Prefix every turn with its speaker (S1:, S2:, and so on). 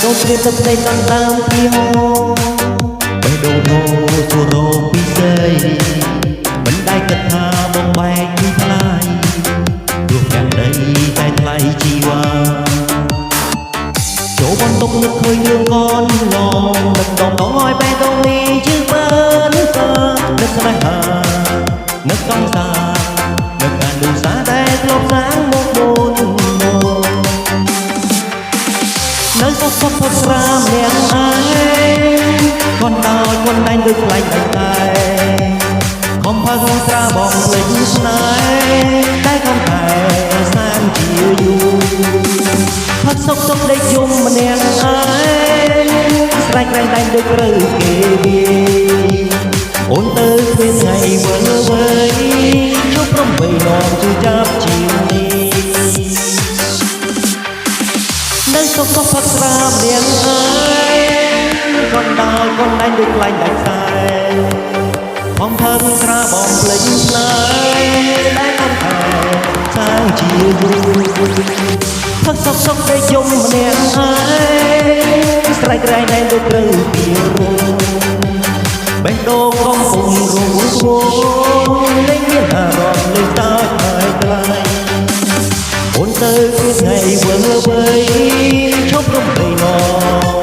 S1: ដូច្នេះទឹកដីដណ្ដើមពីហោបេះដូងធូរជួរោពីស្ដីមិនដែលគិតថាបំបែកពីថ្លៃព្រោះអ្នកដីតែថ្លៃជីវ៉ាចូលបន្ទប់នឹកឃើញរឿងកូនឡងដឹកដងឲ្យបេះដូងនេះជឿបានថានឹកស្នេហានឹកកំសានឹកអានុសាដែលធ្លាប់សាងមកមុននៅសុខសុខផុតស្រាមអ្នកឯងคนដោយคนដែងដូចខ្លាញ់តែខំផឹកស្រាបងភ្លេចស្នេហ៍តែខំតែសានជាយូរផឹកសុខសុខដេកយំម្នាក់ឯងស្រែកក្រែងដែងដូចរើគេវាអូនទៅគ្មានថ្ងៃវិលវ័យជប់ព្រមបីនំជួយចាប់ជាងនេះនៅសុខសុខផឹកស្រាម្នាក់ឯងคนដោយคนដែងដូចខ្លាញ់ដាច់ខ្សែបំផឹកស្រាបងភ្លេចស្នេហ៍ដែលកំតែសាងជាយូរផឹកសុខសុខដេកយំម្នាក់ឯងស្រែកក្រែងដែងដូចត្រូវពីរុំបេះដូងកំពុងរងស្វលេងមានអារម្មណ៍លេងតើហើយថ្លៃអូនទៅគឺថ្ងៃវិលវ័យឈប់រំភើយមក